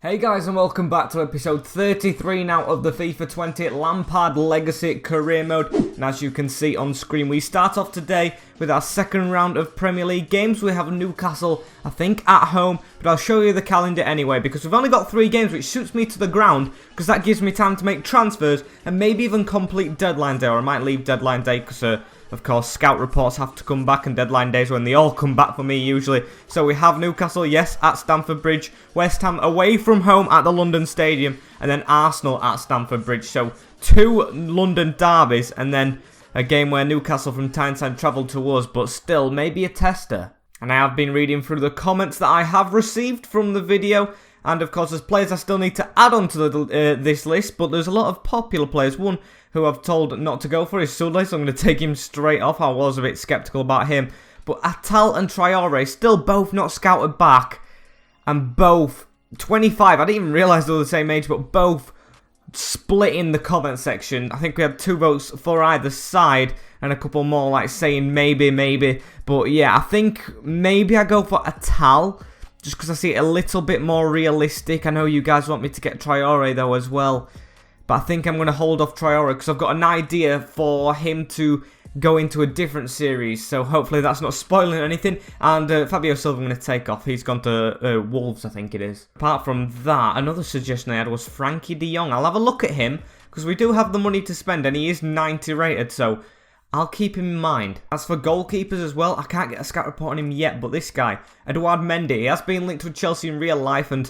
Hey guys, and welcome back to episode 33 now of the FIFA 20 Lampard Legacy Career Mode. And as you can see on screen, we start off today with our second round of Premier League games. We have Newcastle, I think, at home, but I'll show you the calendar anyway because we've only got 3 games, which suits me to the ground because that gives me time to make transfers and maybe even complete deadline day, or I might leave deadline day because of course, scout reports have to come back, and deadline days when they all come back for me usually. So we have Newcastle, yes, at Stamford Bridge. West Ham away from home at the London Stadium. And then Arsenal at Stamford Bridge. So 2 London derbies, and then a game where Newcastle from time to time travelled to us, but still maybe a tester. And I have been reading through the comments that I have received from the video. And of course, there's players I still need to add on to this list, but there's a lot of popular players. One who I've told not to go for is Sudley, so I'm going to take him straight off. I was a bit sceptical about him. But Atal and Traore still both not scouted back, and both 25. I didn't even realise they were the same age, but both split in the comment section. I think we had 2 votes for either side, and a couple more like saying maybe. But yeah, I think maybe I go for Atal, just because I see it a little bit more realistic. I know you guys want me to get Traore though as well, but I think I'm going to hold off Traore because I've got an idea for him to go into a different series. So hopefully that's not spoiling anything. And Fabio Silva I'm going to take off. He's gone to Wolves, I think it is. Apart from that, another suggestion I had was Frankie de Jong. I'll have a look at him because we do have the money to spend and he is 90 rated. So I'll keep him in mind. As for goalkeepers as well, I can't get a scout report on him yet. But this guy, Eduard Mendy, he has been linked with Chelsea in real life and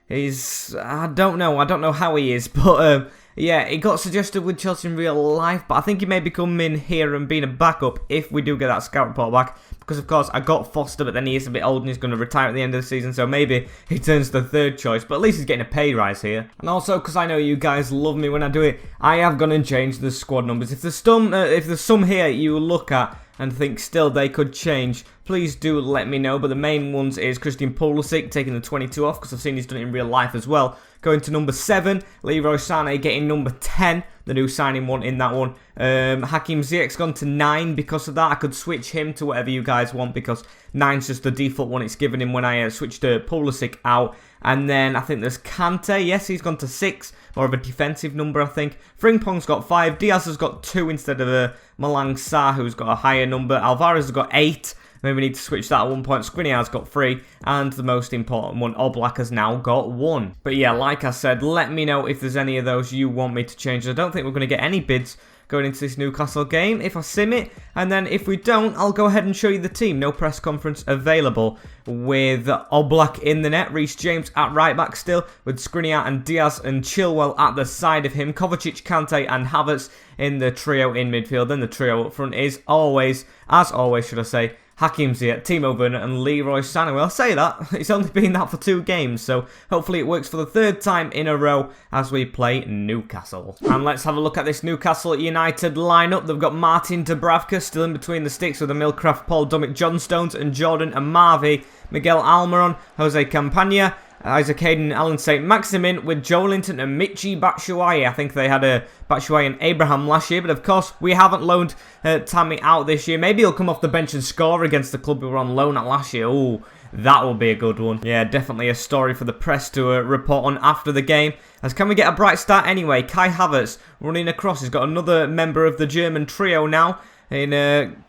he's, I don't know how he is, but yeah, he got suggested with Chelsea in real life, but I think he may be coming in here and being a backup if we do get that scout report back, because of course I got Foster, but then he is a bit old and he's going to retire at the end of the season, so maybe he turns to the 3rd choice, but at least he's getting a pay rise here. And also, because I know you guys love me when I do it, I have gone and changed the squad numbers. If there's some here you look at and think still they could change, please do let me know. But the main ones is Christian Pulisic taking the 22 off because I've seen he's done it in real life as well. Going to number 7, Leroy Sané getting number 10, the new signing one in that one. Hakim Ziyech's gone to 9 because of that. I could switch him to whatever you guys want because 9's just the default one it's given him when I switched Pulisic out. And then I think there's Kante. Yes, he's gone to 6. More of a defensive number, I think. Frimpong's got 5. Diaz has got 2 instead of Malang Sarr, who's got a higher number. Alvarez has got 8. Maybe we need to switch that at one point. Skriniar's got 3. And the most important one, Oblak, has now got 1. But yeah, like I said, let me know if there's any of those you want me to change. I don't think we're going to get any bids going into this Newcastle game if I sim it. And then if we don't, I'll go ahead and show you the team. No press conference available with Oblak in the net. Reece James at right back still with Skriniar and Diaz and Chilwell at the side of him. Kovacic, Kante and Havertz in the trio in midfield. Then the trio up front is always, as always should I say, Hakim Ziyech, Timo Werner and Leroy Sané. Well, I'll say that. It's only been that for 2 games, so hopefully it works for the 3rd time in a row as we play Newcastle. And let's have a look at this Newcastle United lineup. They've got Martin Dubravka still in between the sticks with Emilcraft, Paul Dummett, John Stones and Jordan Amavi, Miguel Almiron, Jose Campagna, Isaac Hayden, Alan St. Maximin with Joelinton and Michy Batshuayi. I think they had a Batshuayi and Abraham last year, but of course we haven't loaned Tammy out this year. Maybe he'll come off the bench and score against the club we were on loan at last year. Ooh, that will be a good one. Yeah, definitely a story for the press to report on after the game. As can we get a bright start anyway? Kai Havertz running across. He's got another member of the German trio now in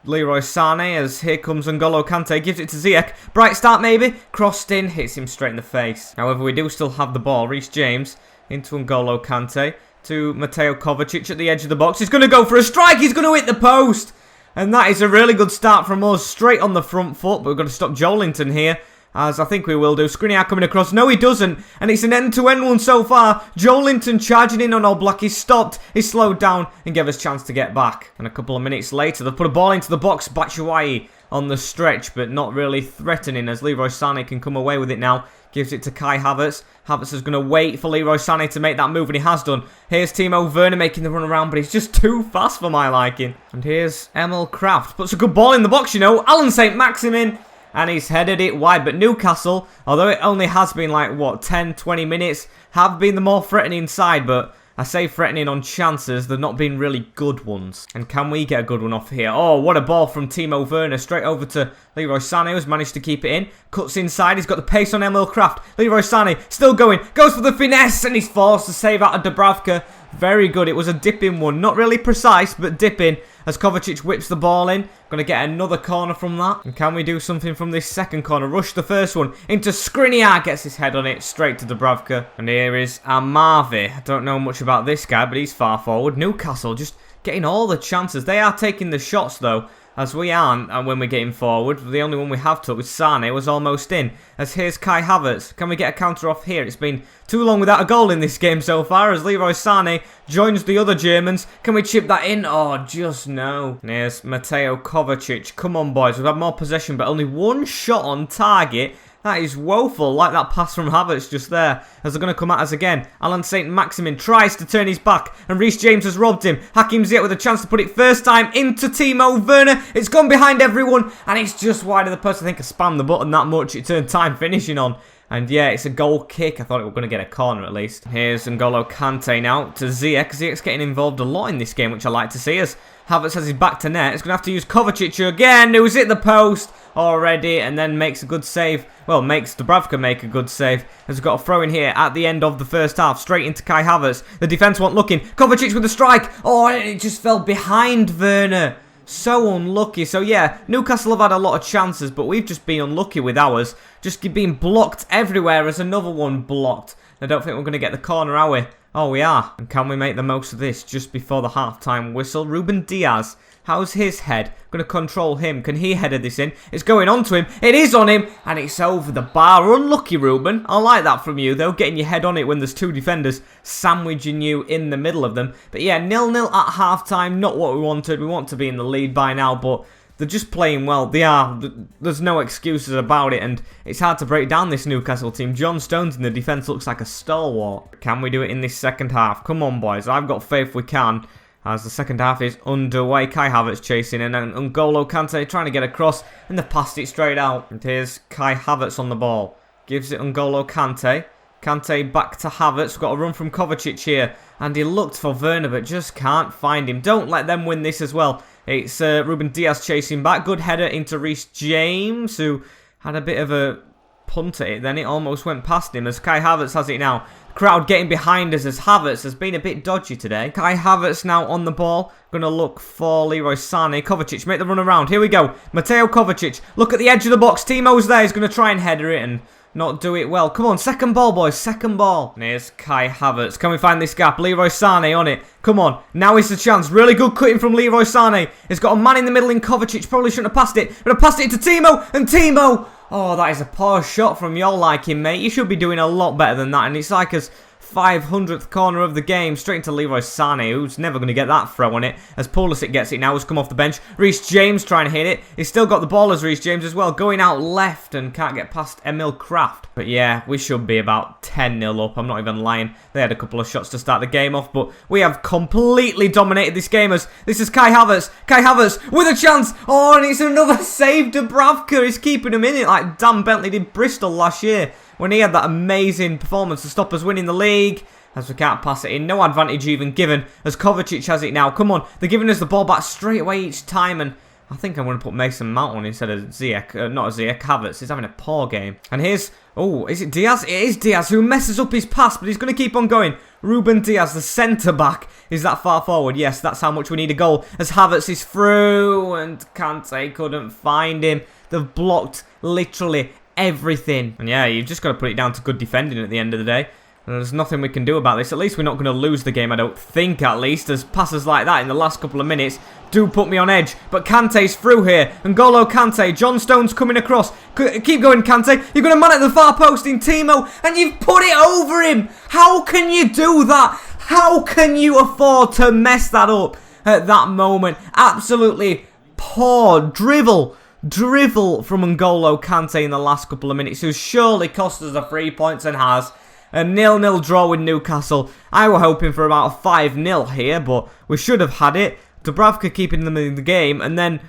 Leroy Sané, as here comes N'Golo Kante, gives it to Ziyech. Bright start maybe, crossed in, hits him straight in the face. However, we do still have the ball. Reece James into N'Golo Kante to Mateo Kovacic at the edge of the box. He's going to go for a strike, he's going to hit the post. And that is a really good start from us, straight on the front foot, but we've got to stop Joelinton here, as I think we will do. Skriniar coming across. No, he doesn't. And it's an end-to-end one so far. Joelinton charging in on Oblak. He's stopped. He's slowed down and gave us a chance to get back. And a couple of minutes later, they've put a ball into the box. Batshuayi on the stretch, but not really threatening as Leroy Sané can come away with it now. Gives it to Kai Havertz. Havertz is going to wait for Leroy Sané to make that move, and he has done. Here's Timo Werner making the run around, but he's just too fast for my liking. And here's Emil Kraft. Puts a good ball in the box, you know. Alan St. Maximin. And he's headed it wide. But Newcastle, although it only has been like, what, 10, 20 minutes, have been the more threatening side. But I say threatening on chances, they're not being really good ones. And can we get a good one off here? Oh, what a ball from Timo Werner. Straight over to Leroy Sané, who's managed to keep it in. Cuts inside, he's got the pace on Emil Kraft. Leroy Sané, still going, goes for the finesse, and he's forced to save out of Dubravka. Very good, it was a dipping one. Not really precise, but dipping as Kovacic whips the ball in. Going to get another corner from that. And can we do something from this second corner? Rush the first one into Skriniar. Gets his head on it straight to Dubravka. And here is Amavi. I don't know much about this guy, but he's far forward. Newcastle just getting all the chances. They are taking the shots though, as we aren't. And when we're getting forward, the only one we have took with Sané was almost in. As here's Kai Havertz. Can we get a counter off here? It's been too long without a goal in this game so far, as Leroy Sané joins the other Germans. Can we chip that in? Oh, just no. And here's Mateo Kovacic. Come on, boys. We've had more possession, but only one shot on target. That is woeful, like that pass from Havertz just there, as they're going to come at us again. Alan Saint-Maximin tries to turn his back, and Reece James has robbed him. Hakim Ziyech with a chance to put it first time into Timo Werner. It's gone behind everyone, and it's just wide of the post. I think I spammed the button that much, it turned time finishing on. And yeah, it's a goal kick. I thought we were going to get a corner at least. Here's N'Golo Kante now to Ziyech. Ziyech's getting involved a lot in this game, which I like to see, as Havertz has his back to net. It's going to have to use Kovacic again, who's hit the post already, and then makes a good save. Well, makes Dubravka make a good save. As we've got a throw in here at the end of the first half, straight into Kai Havertz. The defence weren't looking. Kovacic with the strike. Oh, it just fell behind Werner. So unlucky. So yeah, Newcastle have had a lot of chances, but we've just been unlucky with ours. Just being blocked everywhere as another one blocked. I don't think we're going to get the corner, are we? Oh, we are. And can we make the most of this just before the half-time whistle? Ruben Diaz. How's his head? Going to control him. Can he header this in? It's going on to him. It is on him. And it's over the bar. Unlucky, Ruben. I like that from you, though. Getting your head on it when there's two defenders sandwiching you in the middle of them. But yeah, 0-0 at half-time. Not what we wanted. We want to be in the lead by now, but they're just playing well. They are. There's no excuses about it, and it's hard to break down this Newcastle team. John Stones in the defence looks like a stalwart. Can we do it in this second half? Come on, boys. I've got faith we can, as the second half is underway. Kai Havertz chasing in, and N'Golo Kante trying to get across, and they've passed it straight out. And here's Kai Havertz on the ball. Gives it N'Golo Kante. Kante back to Havertz. We've got a run from Kovacic here, and he looked for Werner, but just can't find him. Don't let them win this as well. It's Ruben Diaz chasing back. Good header into Reece James, who had a bit of a punt at it. Then it almost went past him, as Kai Havertz has it now. Crowd getting behind us, as Havertz has been a bit dodgy today. Kai Havertz now on the ball. Going to look for Leroy Sané. Kovacic, make the run around. Here we go. Mateo Kovacic. Look at the edge of the box. Timo's there. He's going to try and header it and not do it well. Come on, second ball, boys. Second ball. And here's Kai Havertz. Can we find this gap? Leroy Sané on it. Come on. Now is the chance. Really good cutting from Leroy Sané. He's got a man in the middle in Kovacic. Probably shouldn't have passed it. But I passed it to Timo. And Timo. Oh, that is a poor shot from your liking, mate. You should be doing a lot better than that. And it's like his 500th corner of the game. Straight into Leroy Sané, who's never going to get that throw on it. As Pulisic gets it now, has come off the bench. Reece James trying to hit it. He's still got the ball as Reece James as well. Going out left and can't get past Emil Kraft. But yeah, we should be about 10-0 up. I'm not even lying. They had a couple of shots to start the game off, but we have completely dominated this game. As this is Kai Havertz. Kai Havertz with a chance. Oh, and it's another save. Dubravka is keeping him in it like Dan Bentley did Bristol last year, when he had that amazing performance to stop us winning the league. As we can't pass it in. No advantage even given, as Kovacic has it now. Come on. They're giving us the ball back straight away each time. And I think I'm going to put Mason Mount on instead of Ziyech. Not Ziyech. Havertz is having a poor game. And here's... Oh, is it Diaz? It is Diaz who messes up his pass, but he's going to keep on going. Ruben Diaz, the centre-back, is that far forward. Yes, that's how much we need a goal. As Havertz is through, and Kante couldn't find him. They've blocked literally everything. And yeah, you've just got to put it down to good defending at the end of the day. And there's nothing we can do about this. At least we're not going to lose the game, I don't think, at least. As passes like that in the last couple of minutes do put me on edge. But Kante's through here. N'Golo Kante. John Stones coming across. Keep going, Kante. You're going to man at the far post in Timo. And you've put it over him. How can you do that? How can you afford to mess that up at that moment? Absolutely poor drivel from N'Golo Kante in the last couple of minutes, who surely cost us the 3 points and has. A 0-0 draw with Newcastle. I were hoping for about a 5-0 here, but we should have had it. Dubravka keeping them in the game, and then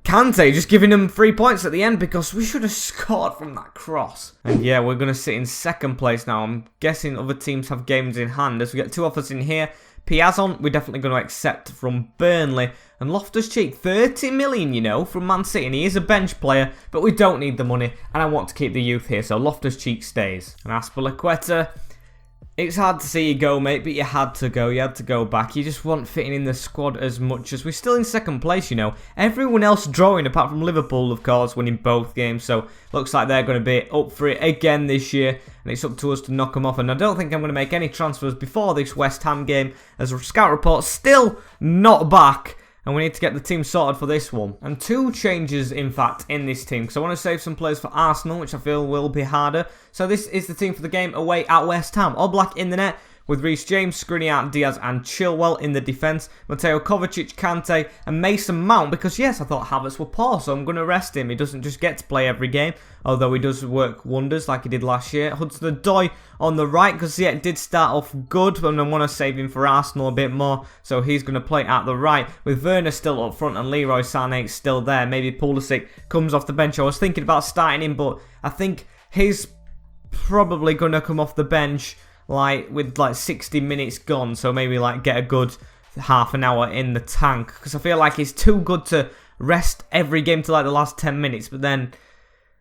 Kante just giving them 3 points at the end because we should have scored from that cross. And yeah, we're going to sit in second place now. I'm guessing other teams have games in hand. As we get 2 offers in here. Piazon, we're definitely going to accept from Burnley. And Loftus-Cheek, 30 million, you know, from Man City. And he is a bench player, but we don't need the money. And I want to keep the youth here, so Loftus-Cheek stays. And Azpilicueta, it's hard to see you go, mate, but you had to go. You had to go back. You just weren't fitting in the squad as much as we're still in second place, you know. Everyone else drawing, apart from Liverpool, of course, winning both games. So, looks like they're going to be up for it again this year. And it's up to us to knock them off. And I don't think I'm going to make any transfers before this West Ham game, as Scout Report's still not back. And we need to get the team sorted for this one. And 2 changes, in fact, in this team. Because I want to save some players for Arsenal, which I feel will be harder. So this is the team for the game away at West Ham. Oblak in the net, with Reece James, Skriniar, Diaz and Chilwell in the defence. Mateo Kovacic, Kante and Mason Mount. Because yes, I thought Havertz were poor, so I'm going to rest him. He doesn't just get to play every game, although he does work wonders like he did last year. Hudson-Odoi on the right, because yeah, it did start off good, but I want to save him for Arsenal a bit more. So he's going to play at the right, with Werner still up front and Leroy Sané still there. Maybe Pulisic comes off the bench. I was thinking about starting him, but I think he's probably going to come off the bench with 60 minutes gone, so maybe get a good half an hour in the tank, because I feel like he's too good to rest every game to the last 10 minutes, but then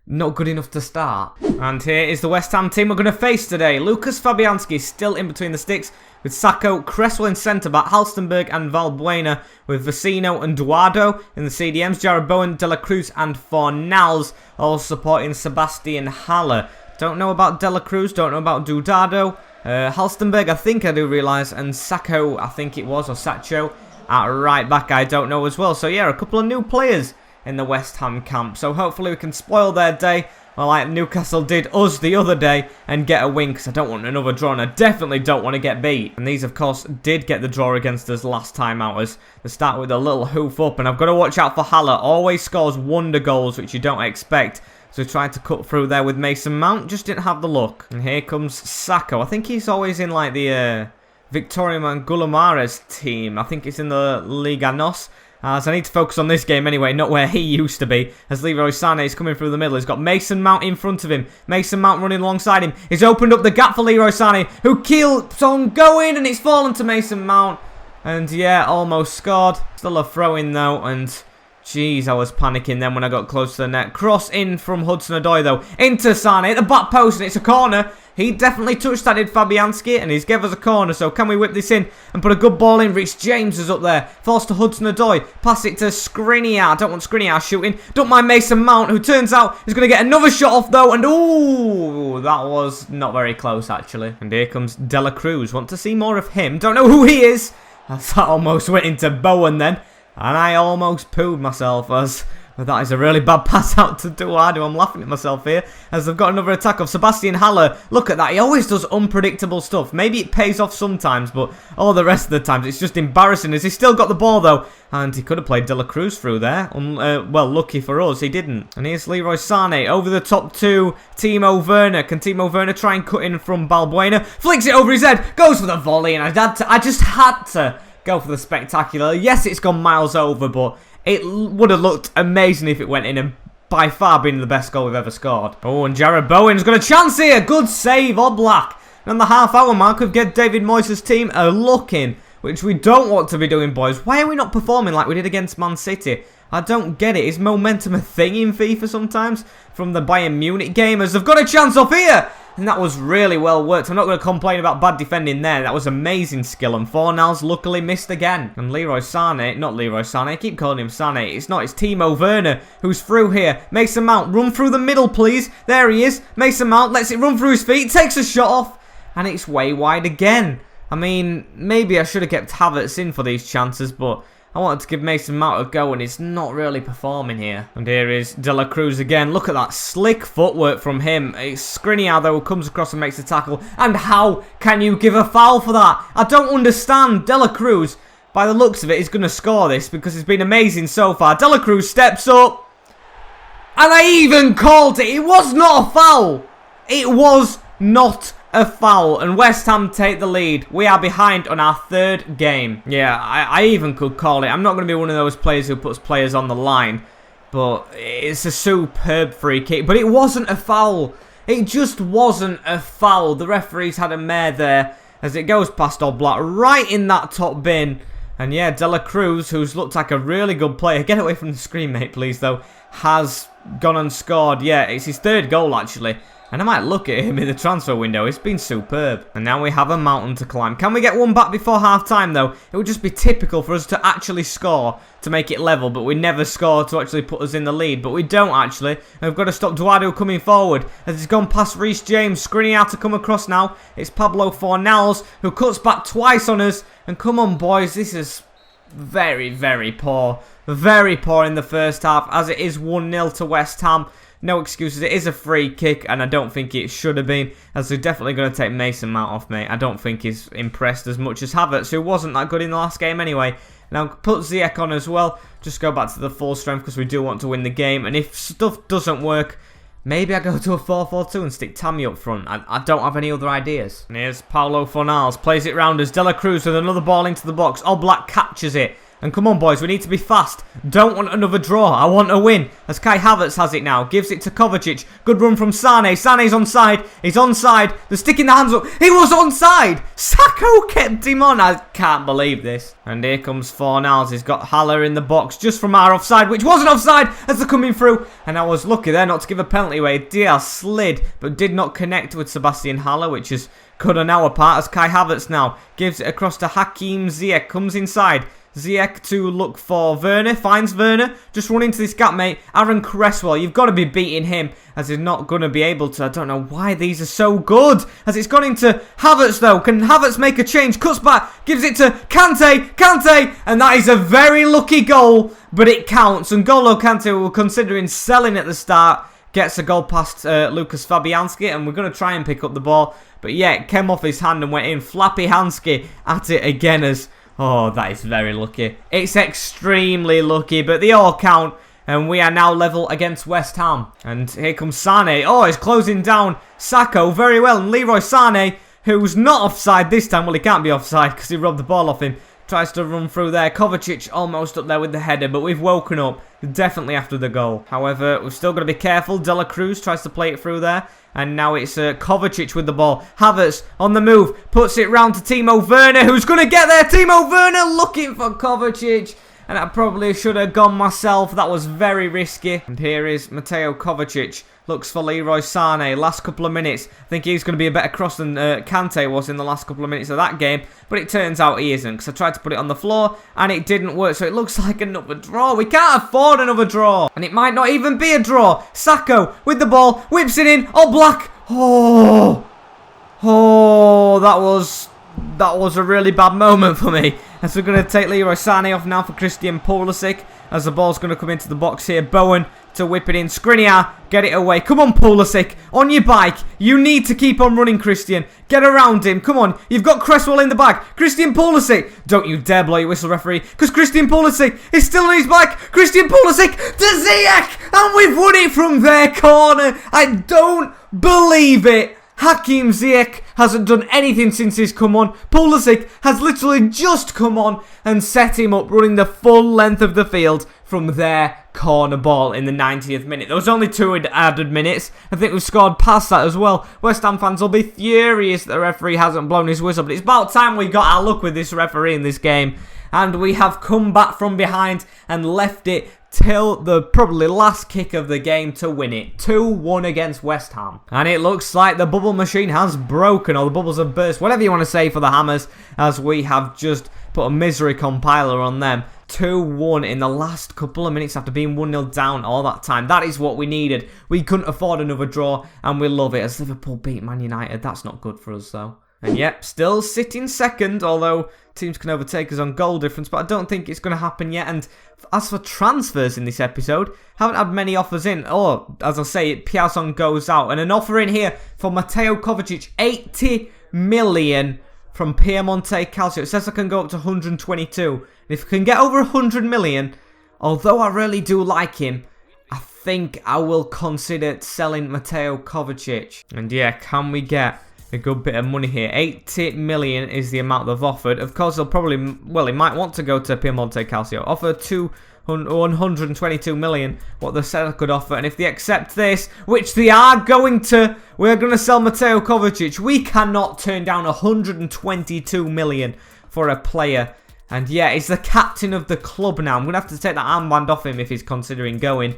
not good enough to start. And here is the West Ham team we're going to face today. Lucas Fabianski still in between the sticks, with Sacco, Cresswell in centre-back, Halstenberg and Valbuena, with Vecino and Duardo in the CDMs, Jared Bowen, De La Cruz and Fornals, all supporting Sebastian Haller. Don't know about De La Cruz, don't know about Duardo. Halstenberg, I think I do realise, and Sacco, I think it was, or Sacho, at right back, I don't know as well. So yeah, a couple of new players in the West Ham camp, so hopefully we can spoil their day, like Newcastle did us the other day, and get a win, because I don't want another draw, and I definitely don't want to get beat. And these, of course, did get the draw against us last time out, as they start with a little hoof up, and I've got to watch out for Haller. Always scores wonder goals, which you don't expect. So tried to cut through there with Mason Mount, just didn't have the luck. And here comes Sacco. I think he's always in the Victoria Mangulamares team. I think it's in the Liga NOS. So I need to focus on this game anyway, not where he used to be. As Leroy Sané is coming through the middle. He's got Mason Mount in front of him. Mason Mount running alongside him. He's opened up the gap for Leroy Sané, who keeps on going, and it's fallen to Mason Mount. And yeah, almost scored. Still a throw-in though, and jeez, I was panicking then when I got close to the net. Cross in from Hudson-Odoi though. Into Sané at the back post, and it's a corner. He definitely touched that, did Fabianski, and he's gave us a corner. So can we whip this in and put a good ball in? Reece James is up there. Forced to Hudson-Odoi. Pass it to Skriniar. Don't want Skriniar shooting. Don't mind Mason Mount, who turns out is going to get another shot off though. And ooh, that was not very close actually. And here comes De La Cruz. Want to see more of him. Don't know who he is. That almost went into Bowen then. And I almost pooed myself, as that is a really bad pass out to Duardo. I'm laughing at myself here, as they've got another attack of Sebastian Haller. Look at that, he always does unpredictable stuff. Maybe it pays off sometimes, but all the rest of the times it's just embarrassing, as he's still got the ball though. And he could have played De La Cruz through there. Well, lucky for us, he didn't. And here's Leroy Sané over the top to Timo Werner. Can Timo Werner try and cut in from Balbuena? Flicks it over his head, goes for the volley, and I just had to go for the spectacular. Yes, it's gone miles over, but it would have looked amazing if it went in, and by far been the best goal we've ever scored. Oh, and Jared Bowen's got a chance here. Good save, Oblak. And on the half-hour mark, we've got David Moyes' team a look-in, which we don't want to be doing, boys. Why are we not performing like we did against Man City? I don't get it. Is momentum a thing in FIFA sometimes? From the Bayern Munich game, as they've got a chance off here. And that was really well worked. I'm not going to complain about bad defending there. That was amazing skill. And Fornals luckily missed again. And Leroy Sané, not Leroy Sané, I keep calling him Sané. It's not, it's Timo Werner who's through here. Mason Mount, run through the middle, please. There he is. Mason Mount lets it run through his feet, takes a shot off, and it's way wide again. I mean, maybe I should have kept Havertz in for these chances, but I wanted to give Mason Mount a go, and he's not really performing here. And here is De La Cruz again. Look at that slick footwork from him. It's Skriniar, though, who comes across and makes the tackle. And how can you give a foul for that? I don't understand. De La Cruz, by the looks of it, is going to score this, because it's been amazing so far. De La Cruz steps up. And I even called it. It was not a foul. It was not a foul, and West Ham take the lead. We are behind on our third game. Yeah, I even could call it. I'm not going to be one of those players who puts players on the line. But it's a superb free kick. But it wasn't a foul. It just wasn't a foul. The referee's had a mare there as it goes past Oblak right in that top bin. And yeah, De La Cruz, who's looked like a really good player. Get away from the screen, mate, please, though. Has gone and scored. Yeah, it's his third goal, actually. And I might look at him in the transfer window. It's been superb. And now we have a mountain to climb. Can we get one back before half-time, though? It would just be typical for us to actually score to make it level. But we never score to actually put us in the lead. But we don't, actually. And we've got to stop Duardo coming forward. As he's gone past Reece James. Skriniar to come across now. It's Pablo Fornals who cuts back twice on us. And come on, boys. This is very, very poor. Very poor in the first half. As it is 1-0 to West Ham. No excuses, it is a free kick, and I don't think it should have been, as they're definitely going to take Mason Mount off, mate. I don't think he's impressed as much as Havertz, who wasn't that good in the last game anyway. Now, put Ziyech on as well. Just go back to the full strength, because we do want to win the game. And if stuff doesn't work, maybe I go to a 4-4-2 and stick Tammy up front. I don't have any other ideas. And here's Paulo Fornals, plays it round as De La Cruz with another ball into the box. Oblak catches it. And come on, boys, we need to be fast. Don't want another draw. I want a win. As Kai Havertz has it now. Gives it to Kovacic. Good run from Sane. Sane's onside. He's onside. They're sticking the hands up. He was onside. Sacco kept him on. I can't believe this. And here comes Fornals. He's got Haller in the box just from our offside, which wasn't offside as they're coming through. And I was lucky there not to give a penalty away. Diaz slid, but did not connect with Sebastian Haller, which is good on our part. As Kai Havertz now gives it across to Hakim Ziyech. Comes inside. Ziyech to look for Werner, finds Werner, just run into this gap, mate. Aaron Cresswell, you've got to be beating him, as he's not going to be able to. I don't know why these are so good, as it's gone into Havertz, though. Can Havertz make a change? Cuts back, gives it to Kante, and that is a very lucky goal, but it counts. And N'Golo Kante, we were considering selling at the start, gets a goal past Lucas Fabianski, and we're going to try and pick up the ball. But yeah, it came off his hand and went in. Flappy Hansky at it again as... Oh, that is very lucky. It's extremely lucky, but they all count. And we are now level against West Ham. And here comes Sane. Oh, he's closing down Sacco very well. And Leroy Sane, who's not offside this time. Well, he can't be offside because he robbed the ball off him. Tries to run through there. Kovacic almost up there with the header, but we've woken up definitely after the goal. However, we've still got to be careful. De La Cruz tries to play it through there. And now it's Kovacic with the ball. Havertz on the move. Puts it round to Timo Werner, who's going to get there. Timo Werner looking for Kovacic. And I probably should have gone myself. That was very risky. And here is Mateo Kovacic. Looks for Leroy Sane. Last couple of minutes. I think he's going to be a better cross than Kante was in the last couple of minutes of that game. But it turns out he isn't. Because I tried to put it on the floor. And it didn't work. So it looks like another draw. We can't afford another draw. And it might not even be a draw. Sacco with the ball. Whips it in. Oblak. Oh. Oh. That was a really bad moment for me. As we're going to take Leroy Sane off now for Christian Pulisic. As the ball's going to come into the box here. Bowen to whip it in. Skriniar, get it away. Come on, Pulisic. On your bike. You need to keep on running, Christian. Get around him. Come on. You've got Cresswell in the bag. Christian Pulisic. Don't you dare blow your whistle, referee. Because Christian Pulisic is still on his bike. Christian Pulisic to Ziyech. And we've won it from their corner. I don't believe it. Hakim Ziyech hasn't done anything since he's come on. Pulisic has literally just come on and set him up, running the full length of the field from their corner ball in the 90th minute. There was only 2 added minutes. I think we've scored past that as well. West Ham fans will be furious that the referee hasn't blown his whistle, but it's about time we got our luck with this referee in this game. And we have come back from behind and left it till the probably last kick of the game to win it. 2-1 against West Ham. And it looks like the bubble machine has broken, or the bubbles have burst, whatever you want to say for the Hammers, as we have just put a misery compiler on them. 2-1 in the last couple of minutes after being 1-0 down all that time. That is what we needed. We couldn't afford another draw, and we love it. As Liverpool beat Man United, that's not good for us though. And yep, still sitting second, although teams can overtake us on goal difference, but I don't think it's going to happen yet. And as for transfers in this episode, haven't had many offers in. Oh, as I say, Piazon goes out. And an offer in here for Mateo Kovacic, 80 million from Piemonte Calcio. It says I can go up to 122. And if I can get over 100 million, although I really do like him, I think I will consider selling Mateo Kovacic. And yeah, can we get a good bit of money here. 80 million is the amount they've offered. Of course, they'll probably, well, he might want to go to Piemonte Calcio. Offer 122 million, what the seller could offer. And if they accept this, which they are going to, we're going to sell Mateo Kovacic. We cannot turn down 122 million for a player. And yeah, he's the captain of the club now. I'm going to have to take that armband off him if he's considering going.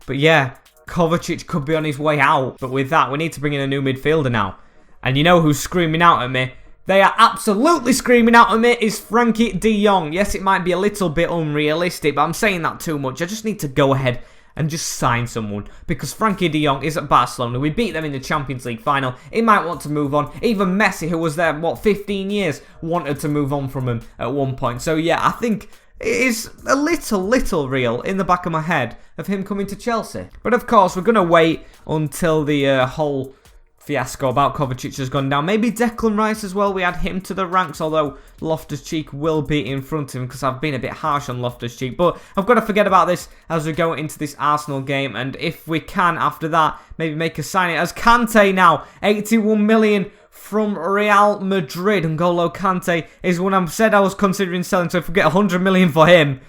But yeah, Kovacic could be on his way out. But with that, we need to bring in a new midfielder now. And you know who's screaming out at me? They are absolutely screaming out at me is Frankie de Jong. Yes, it might be a little bit unrealistic, but I'm saying that too much. I just need to go ahead and just sign someone. Because Frankie de Jong is at Barcelona. We beat them in the Champions League final. He might want to move on. Even Messi, who was there, what, 15 years, wanted to move on from him at one point. So yeah, I think it is a little real in the back of my head of him coming to Chelsea. But of course, we're going to wait until the whole fiasco about Kovacic has gone down. Maybe Declan Rice as well. We add him to the ranks, although Loftus-Cheek will be in front of him because I've been a bit harsh on Loftus-Cheek. But I've got to forget about this as we go into this Arsenal game. And if we can, after that, maybe make a signing. As Kante now, 81 million from Real Madrid. N'Golo Kante is one I said I was considering selling. So if we get 100 million for him,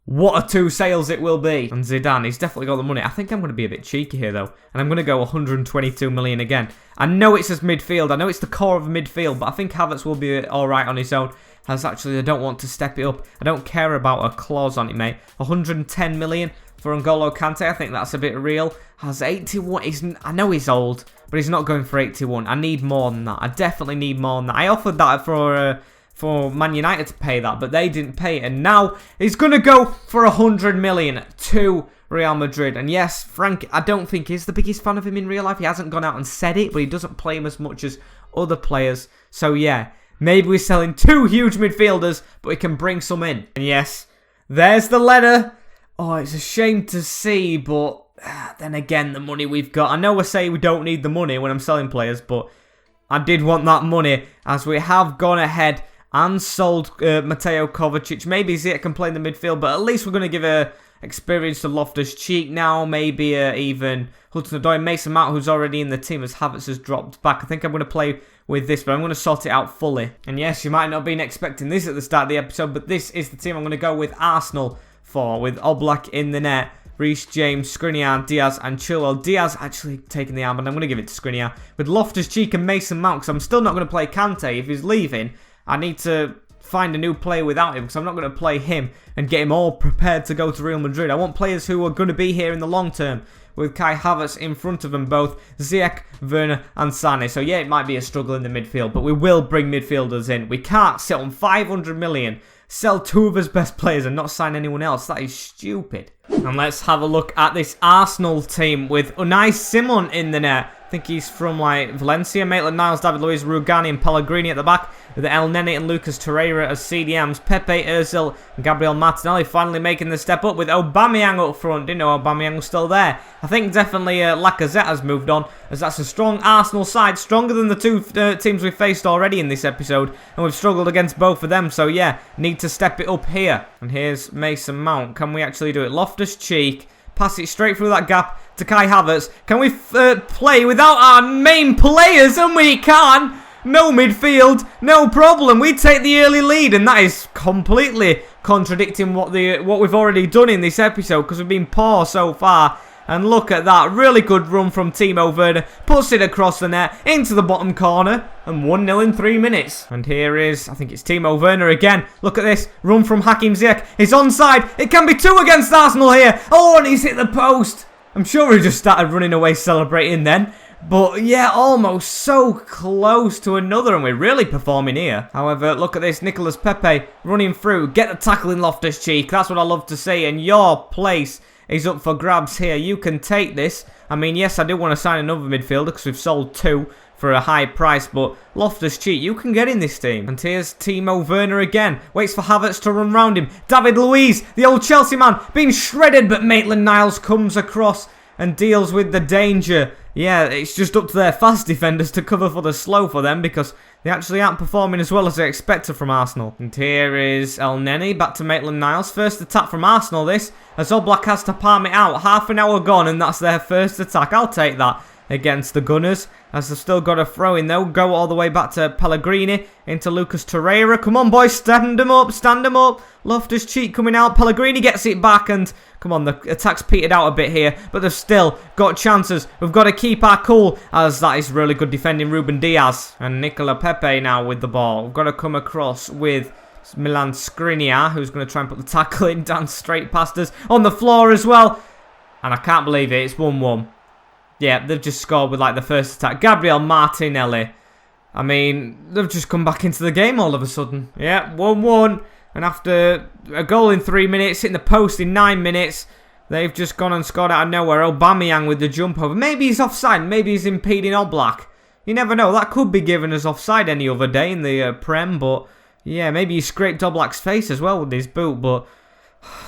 what a two sales it will be. And Zidane, he's definitely got the money. I think I'm going to be a bit cheeky here, though. And I'm going to go 122 million again. I know it's as midfield. I know it's the core of midfield. But I think Havertz will be alright on his own. As actually, I don't want to step it up. I don't care about a clause on it, mate. 110 million for N'Golo Kante. I think that's a bit real. Has 81. I know he's old, but he's not going for 81. I need more than that. I definitely need more than that. I offered that for Man United to pay that, but they didn't pay it. And now he's going to go for 100 million to Real Madrid. And yes, Frank, I don't think he's the biggest fan of him in real life. He hasn't gone out and said it, but he doesn't play him as much as other players. So yeah, maybe we're selling two huge midfielders, but we can bring some in. And yes, there's the letter. Oh, it's a shame to see, but then again, the money we've got. I know I say we don't need the money when I'm selling players, but I did want that money as we have gone ahead and sold Mateo Kovacic. Maybe Ziyech can play in the midfield, but at least we're going to give a experience to Loftus-Cheek now. Maybe even Hudson-Odoi, Mason Mount, who's already in the team as Havertz has dropped back. I think I'm going to play with this, but I'm going to sort it out fully. And yes, you might not have been expecting this at the start of the episode, but this is the team I'm going to go with Arsenal for, with Oblak in the net, Reece James, Skriniar, Diaz, and Chilwell. Diaz actually taking the arm, and I'm going to give it to Skriniar. With Loftus-Cheek and Mason Mount, because I'm still not going to play Kante if he's leaving. I need to find a new player without him because I'm not going to play him and get him all prepared to go to Real Madrid. I want players who are going to be here in the long term with Kai Havertz in front of them both, Ziyech, Werner and Sané. So yeah, it might be a struggle in the midfield, but we will bring midfielders in. We can't sit on 500 million, sell two of his best players and not sign anyone else. That is stupid. And let's have a look at this Arsenal team with Unai Simon in the net. I think he's from like Valencia. Maitland-Niles, David Luiz, Rugani and Pellegrini at the back. With El Neni and Lucas Torreira as CDMs. Pepe, Ozil and Gabriel Martinelli finally making the step up with Aubameyang up front. Didn't know Aubameyang was still there. I think definitely Lacazette has moved on, as that's a strong Arsenal side. Stronger than the two teams we've faced already in this episode. And we've struggled against both of them. So yeah, need to step it up here. And here's Mason Mount. Can we actually do it? Loftus-Cheek. Pass it straight through that gap to Kai Havertz. Can we play without our main players? And we can. No midfield, no problem. We take the early lead, and that is completely contradicting what we've already done in this episode because we've been poor so far. And look at that, really good run from Timo Werner. Puts it across the net, into the bottom corner, and 1-0 in 3 minutes. And here is, I think it's Timo Werner again. Look at this, run from Hakim Ziyech. He's onside, it can be 2 against Arsenal here. Oh, and he's hit the post. I'm sure he just started running away celebrating then. But yeah, almost so close to another, and we're really performing here. However, look at this, Nicolas Pepe running through. Get the tackle in Loftus-Cheek, that's what I love to see. And your place is up for grabs here. You can take this. I mean, yes, I do want to sign another midfielder because we've sold 2 for a high price, but Loftus-Cheek, you can get in this team. And here's Timo Werner again. Waits for Havertz to run round him. David Luiz, the old Chelsea man, being shredded, but Maitland-Niles comes across and deals with the danger. Yeah, it's just up to their fast defenders to cover for the slow for them because they actually aren't performing as well as they expected from Arsenal. And here is El Neni, back to Maitland-Niles. First attack from Arsenal this, as Oblak has to palm it out. Half an hour gone and that's their first attack. I'll take that. against the Gunners, as they've still got a throw in though. Go all the way back to Pellegrini, into Lucas Torreira. Come on, boys, stand him up, stand him up. Loftus-Cheek coming out. Pellegrini gets it back, and come on, the attack's petered out a bit here, but they've still got chances. We've got to keep our cool, as that is really good defending Ruben Diaz. And Nicola Pepe now with the ball. We've got to come across with Milan Skriniar, who's going to try and put the tackle in, down straight past us, on the floor as well. And I can't believe it, it's 1-1. Yeah, they've just scored with like the first attack. Gabriel Martinelli. I mean, they've just come back into the game all of a sudden. Yeah, 1-1. And after a goal in 3 minutes, hitting the post in 9 minutes, they've just gone and scored out of nowhere. Aubameyang with the jump over. Maybe he's offside, maybe he's impeding Oblak. You never know, that could be given as offside any other day in the Prem, but yeah, maybe he scraped Oblak's face as well with his boot, but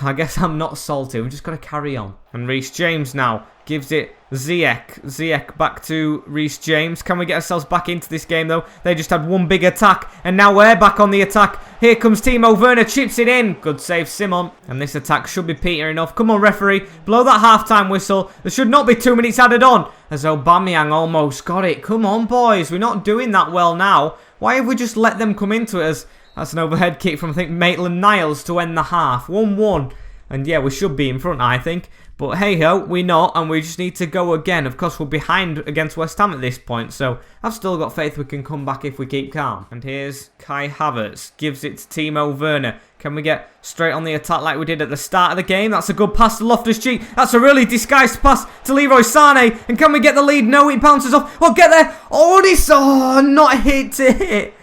I guess I'm not salty. We're just going to carry on. And Reece James now gives it Ziyech. Ziyech back to Reece James. Can we get ourselves back into this game though? They just had one big attack, and now we're back on the attack. Here comes Timo Werner, chips it in. Good save, Simon. And this attack should be petering off. Come on, referee, blow that half-time whistle. There should not be 2 minutes added on, as Aubameyang almost got it. Come on, boys, we're not doing that well now. Why have we just let them come into it? As that's an overhead kick from, I think, Maitland-Niles to end the half. 1-1. And yeah, we should be in front, I think. But hey-ho, we're not, and we just need to go again. Of course, we're behind against West Ham at this point, so I've still got faith we can come back if we keep calm. And here's Kai Havertz. Gives it to Timo Werner. Can we get straight on the attack like we did at the start of the game? That's a good pass to Loftus-Cheek. That's a really disguised pass to Leroy Sané. And can we get the lead? No, it bounces off. Oh, get there. Oh, this. Oh, not hit to hit.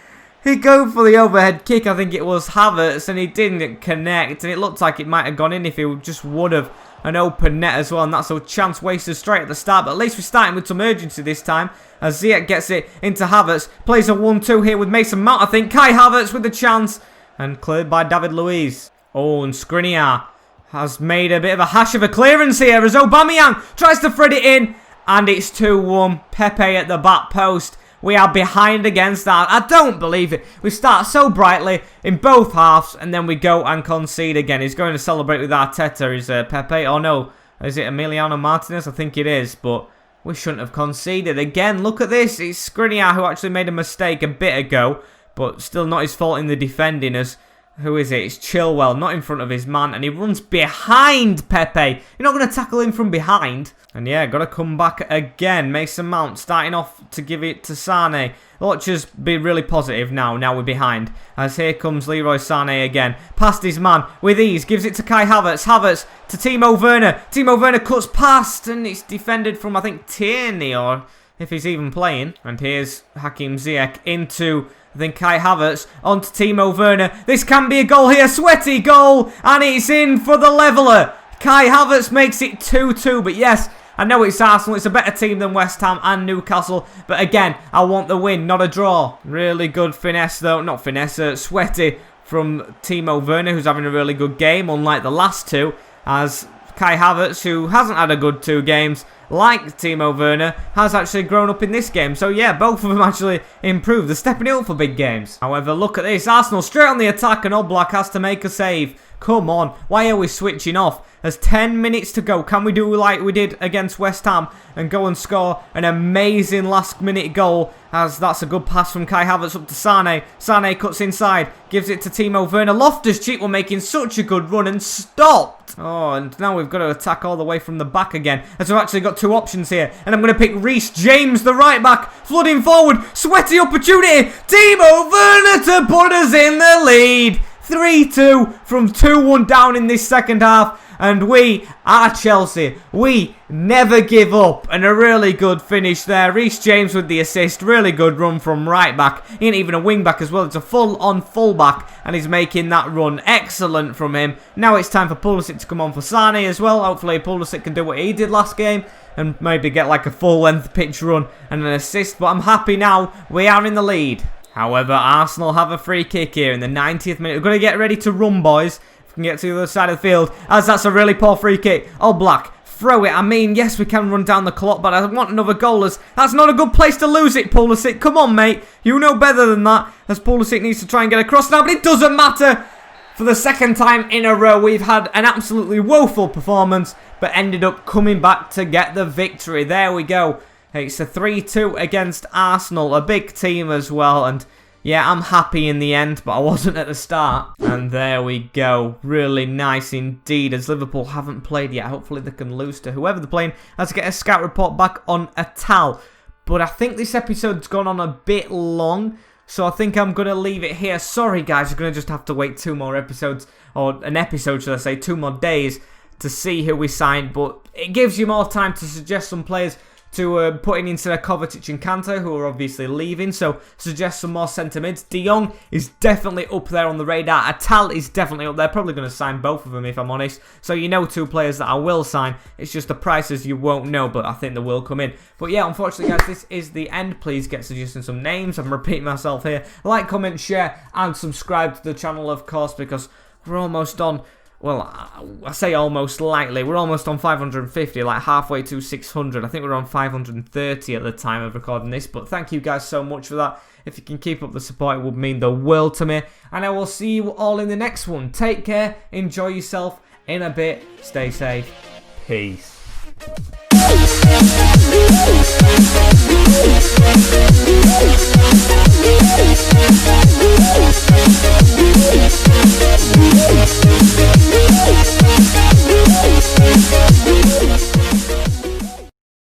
He'd go for the overhead kick, I think it was Havertz, and he didn't connect, and it looked like it might have gone in if he just would have an open net as well, and that's a chance wasted straight at the start, but at least we're starting with some urgency this time, as Ziyech gets it into Havertz, plays a 1-2 here with Mason Mount, I think. Kai Havertz with the chance, and cleared by David Luiz. Oh, and Skriniar has made a bit of a hash of a clearance here, as Aubameyang tries to thread it in, and it's 2-1, Pepe at the back post. We are behind against that. I don't believe it. We start so brightly in both halves, and then we go and concede again. He's going to celebrate with Arteta. Is Pepe? Oh no. Is it Emiliano Martinez? I think it is, but we shouldn't have conceded. Again, look at this. It's Skriniar who actually made a mistake a bit ago, but still not his fault in the defending. As who is it? It's Chilwell, not in front of his man, and he runs behind Pepe. You're not going to tackle him from behind. And yeah, got to come back again. Mason Mount starting off to give it to Sané. Let's just be really positive now. Now we're behind. As here comes Leroy Sané again. Past his man with ease. Gives it to Kai Havertz. Havertz to Timo Werner. Timo Werner cuts past, and it's defended from, I think, Tierney, or if he's even playing. And here's Hakim Ziyech into, I think, Kai Havertz onto Timo Werner. This can be a goal here. Sweaty goal. And it's in for the leveller. Kai Havertz makes it 2-2. But yes, I know it's Arsenal. It's a better team than West Ham and Newcastle. But again, I want the win, not a draw. Really good finesse, though. Not finesse. Sweaty from Timo Werner, who's having a really good game, unlike the last two. As Kai Havertz, who hasn't had a good 2 games, like Timo Werner, has actually grown up in this game. So yeah, both of them actually improved. They're stepping it up for big games. However, look at this. Arsenal straight on the attack, and Oblak has to make a save. Come on, why are we switching off? There's 10 minutes to go. Can we do like we did against West Ham and go and score an amazing last minute goal? As that's a good pass from Kai Havertz up to Sané. Sané cuts inside, gives it to Timo Werner. Loftus-Cheek were making such a good run and stopped. Oh, and now we've got to attack all the way from the back again, as we've actually got 2 options here. And I'm going to pick Reece James, the right back, flooding forward. Sweaty opportunity. Timo Werner to put us in the lead. 3-2 from 2-1 down in this second half. And we are Chelsea. We never give up. And a really good finish there. Reece James with the assist. Really good run from right back. He ain't even a wing back as well. It's a full-on full-back. And he's making that run. Excellent from him. Now it's time for Pulisic to come on for Sané as well. Hopefully Pulisic can do what he did last game. And maybe get like a full-length pitch run and an assist. But I'm happy now. We are in the lead. However, Arsenal have a free kick here in the 90th minute. We're going to get ready to run, boys. Can get to the other side of the field, as that's a really poor free kick. Oblak, throw it. I mean, yes, we can run down the clock, but I want another goal. As that's not a good place to lose it, Pulisic. Come on, mate. You know better than that. As Pulisic needs to try and get across now, but it doesn't matter. For the second time in a row, we've had an absolutely woeful performance, but ended up coming back to get the victory. There we go. It's a 3-2 against Arsenal, a big team as well, and yeah, I'm happy in the end, but I wasn't at the start. And there we go. Really nice indeed, as Liverpool haven't played yet. Hopefully they can lose to whoever they're playing. Let's get a scout report back on Atal. But I think this episode's gone on a bit long, so I think I'm going to leave it here. Sorry guys, you're going to just have to wait 2 more episodes, or an episode should I say, 2 more days to see who we signed. But it gives you more time to suggest some players to put in instead of Kovacic and Kante, who are obviously leaving. So suggest some more centre mids. De Jong is definitely up there on the radar. Atal is definitely up there. Probably going to sign both of them if I'm honest. So you know 2 players that I will sign. It's just the prices you won't know, but I think they will come in. But yeah, unfortunately guys, this is the end. Please get suggesting some names. I'm repeating myself here. Like, comment, share, and subscribe to the channel, of course, because we're almost on. Well, I say almost lightly. We're almost on 550, like halfway to 600. I think we're on 530 at the time of recording this. But thank you guys so much for that. If you can keep up the support, it would mean the world to me. And I will see you all in the next one. Take care. Enjoy yourself. In a bit. Stay safe. Peace.